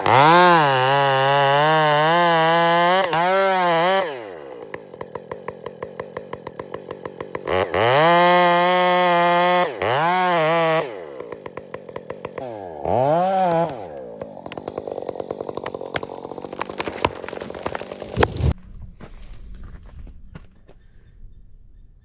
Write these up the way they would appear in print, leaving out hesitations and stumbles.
All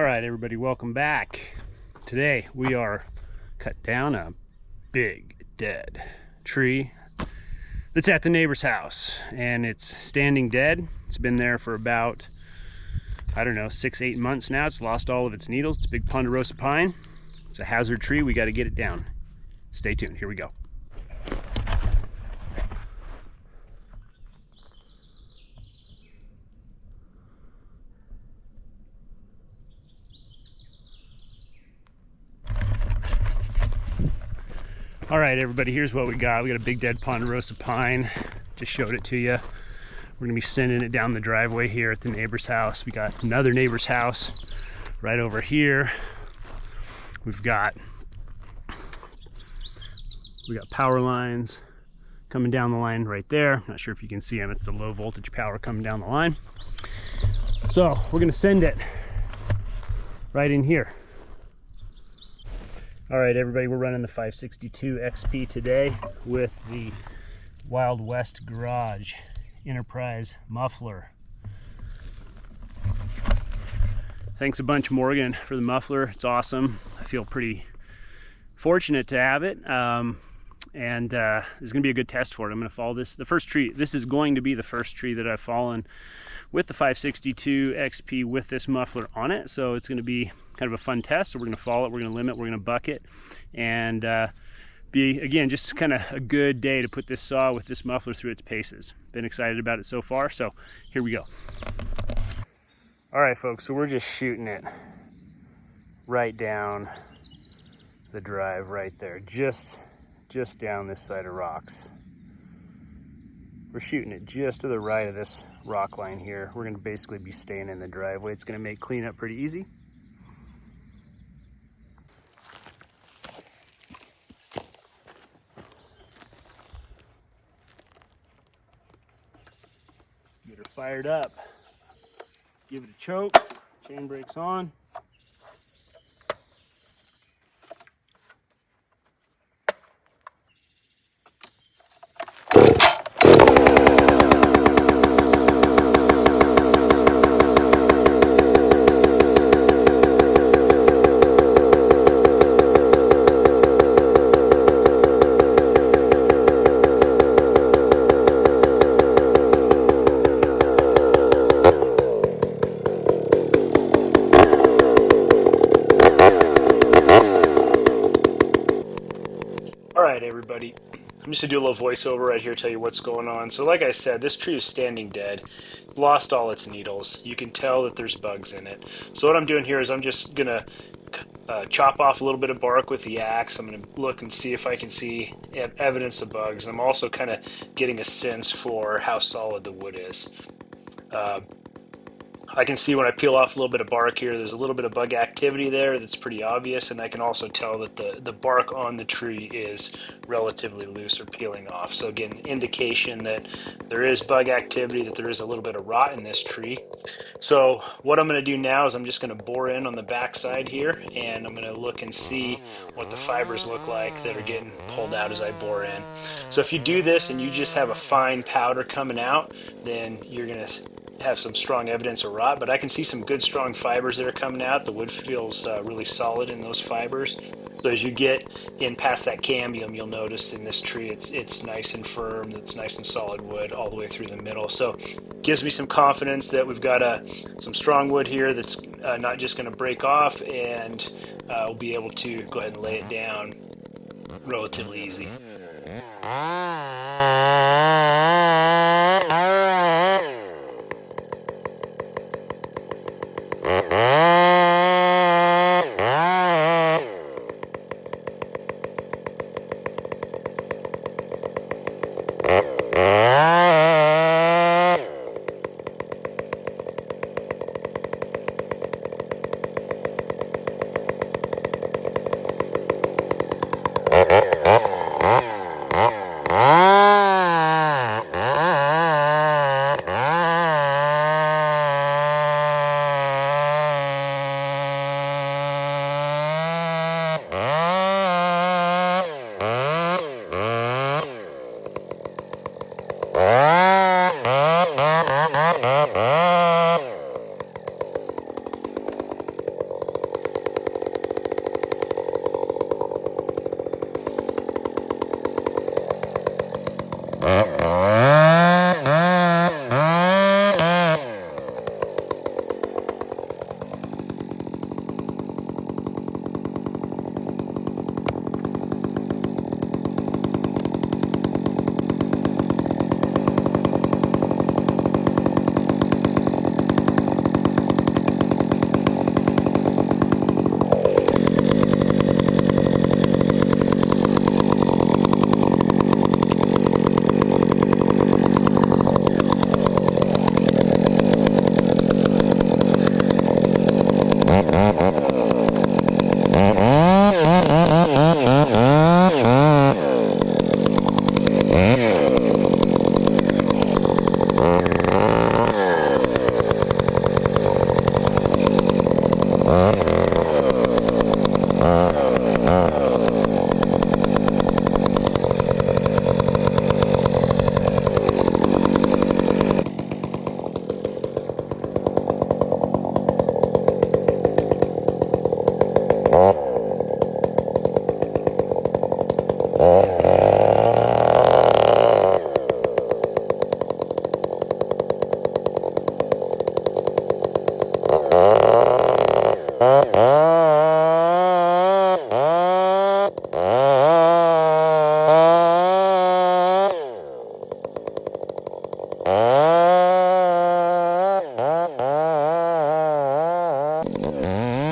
right, everybody, welcome back. Today we are cut down a big dead tree that's at the neighbor's house, and it's standing dead. It's been there for about, I don't know, 6-8 months now. It's lost all of its needles. It's a big Ponderosa pine. It's a hazard tree. We got to get it down. Stay tuned. Here we go. All right, everybody, here's what we got. We got a big dead Ponderosa pine. Just showed it to you. We're gonna be sending it down the driveway here at the neighbor's house. We got another neighbor's house right over here. We got power lines coming down the line right there. Not sure if you can see them. It's the low voltage power coming down the line. So we're gonna send it right in here. All right, everybody, we're running the 562 XP today with the Wild West Garage Enterprise muffler. Thanks a bunch, Morgan, for the muffler. It's awesome. I feel pretty fortunate to have it. And it's gonna be a good test for it. I'm gonna follow this. The first tree, this is going to be the first tree that I've fallen with the 562 XP with this muffler on it. So it's gonna be kind of a fun test. So we're gonna follow it, we're gonna limit, we're gonna buck it, and be, again, just kind of a good day to put this saw with this muffler through its paces. Been excited about it so far, so here we go. All right, folks, so we're just shooting it right down the drive right there, just down this side of rocks. We're shooting it just to the right of this rock line here. We're gonna basically be staying in the driveway. It's gonna make cleanup pretty easy. Let's get her fired up. Let's give it a choke. Chain brake's on. All right, everybody, I'm just gonna do a little voiceover right here, tell you what's going on. So like I said, this tree is standing dead. It's lost all its needles. You can tell that there's bugs in it. So what I'm doing here is I'm just gonna chop off a little bit of bark with the axe. I'm gonna look and see if I can see evidence of bugs. I'm also kind of getting a sense for how solid the wood is. I can see when I peel off a little bit of bark here, there's a little bit of bug activity there that's pretty obvious, and I can also tell that the bark on the tree is relatively loose or peeling off. So again, indication that there is bug activity, that there is a little bit of rot in this tree. So what I'm going to do now is I'm just going to bore in on the back side here, and I'm going to look and see what the fibers look like that are getting pulled out as I bore in. So if you do this and you just have a fine powder coming out, then you're going to have some strong evidence of rot, but I can see some good strong fibers that are coming out. The wood feels really solid in those fibers. So as you get in past that cambium, you'll notice in this tree it's nice and firm, it's nice and solid wood all the way through the middle. So it gives me some confidence that we've got some strong wood here that's not just going to break off, and we'll be able to go ahead and lay it down relatively easy.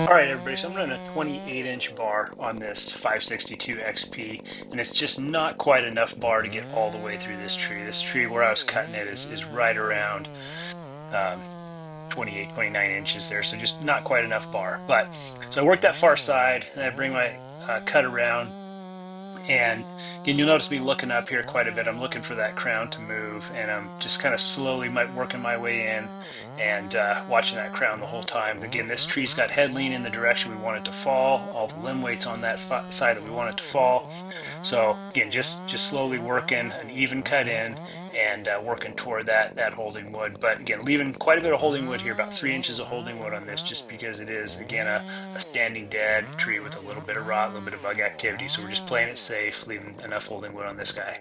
Alright everybody, so I'm running a 28-inch bar on this 562 XP, and it's just not quite enough bar to get all the way through this tree. This tree where I was cutting it is right around 28, 29 inches there, so just not quite enough bar. But so I work that far side, and I bring my cut around, and again, you'll notice me looking up here quite a bit. I'm looking for that crown to move, and I'm just kind of slowly working my way in and watching that crown the whole time. Again, this tree's got head lean in the direction we want it to fall. All the limb weight's on that side that we want it to fall. So again, just slowly working an even cut in and working toward that holding wood. But again, leaving quite a bit of holding wood here, about 3 inches of holding wood on this, just because it is, again, a standing dead tree with a little bit of rot, a little bit of bug activity. So we're just playing it safe, leaving enough holding wood on this guy.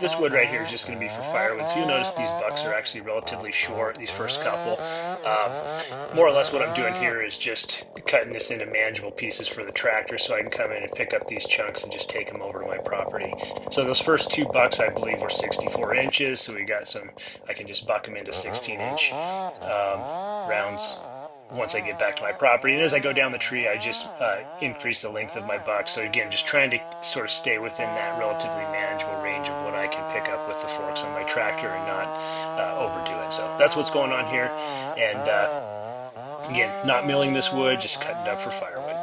this wood right here is just going to be for firewood. So you'll notice these bucks are actually relatively short, these first couple. More or less what I'm doing here is just cutting this into manageable pieces for the tractor so I can come in and pick up these chunks and just take them over to my property. So those first 2 bucks I believe were 64 inches. So we got some, I can just buck them into 16-inch rounds once I get back to my property. And as I go down the tree, I just increase the length of my buck. So again, just trying to sort of stay within that relatively manageable range of what I can pick up with the forks on my tractor and not overdo it. So that's what's going on here. And again, not milling this wood, just cutting it up for firewood.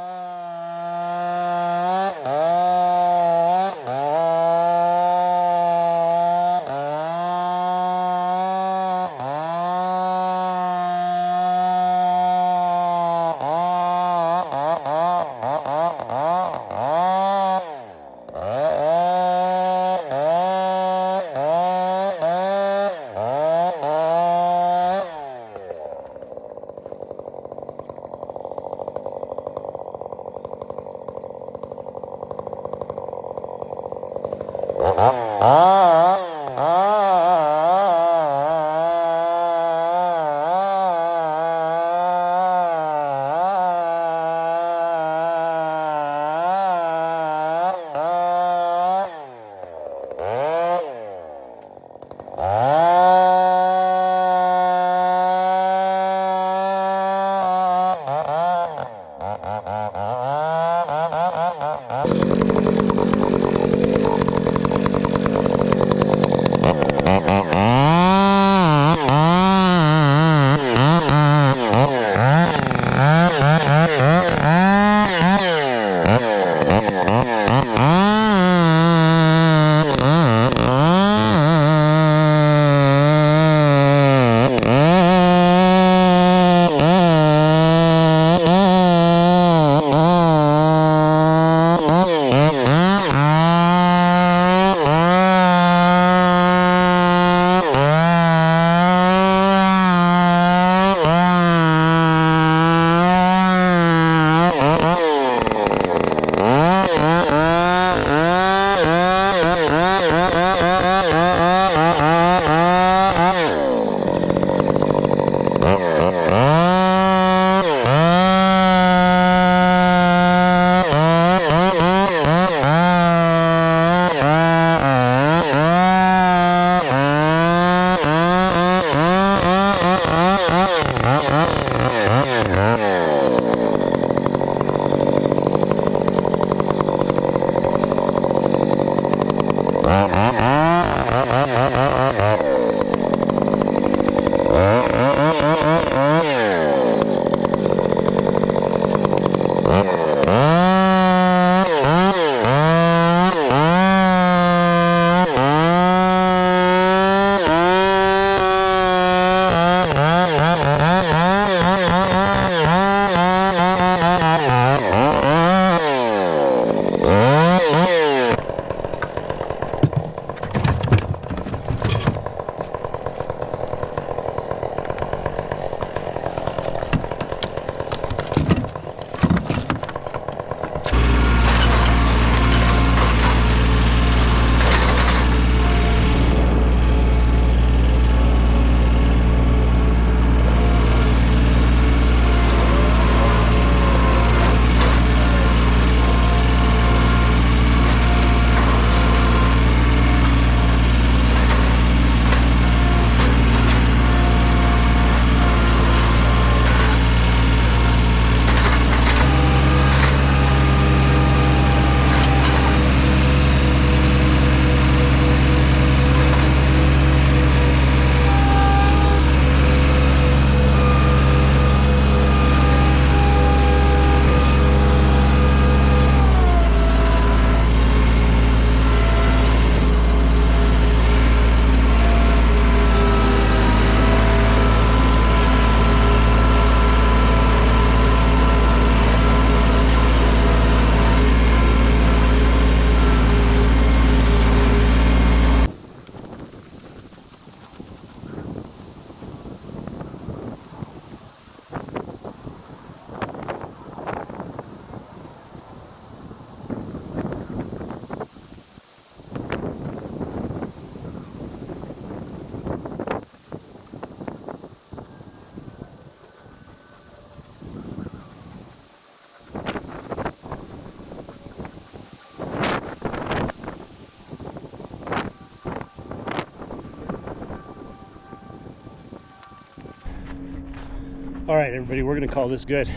All right, everybody, we're gonna call this good.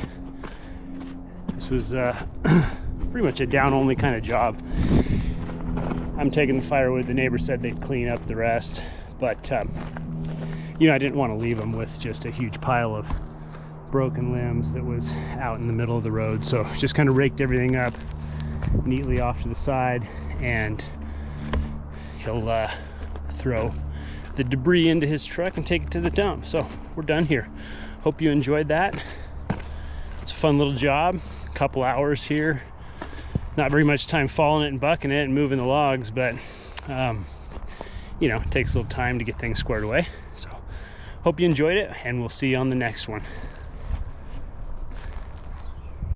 This was pretty much a down-only kind of job. I'm taking the firewood. The neighbor said they'd clean up the rest, but you know, I didn't want to leave them with just a huge pile of broken limbs that was out in the middle of the road. So just kind of raked everything up neatly off to the side, and he'll throw the debris into his truck and take it to the dump. So we're done here. Hope you enjoyed that. It's a fun little job. A couple hours here. Not very much time falling it and bucking it and moving the logs, but you know, it takes a little time to get things squared away. So hope you enjoyed it, and we'll see you on the next one.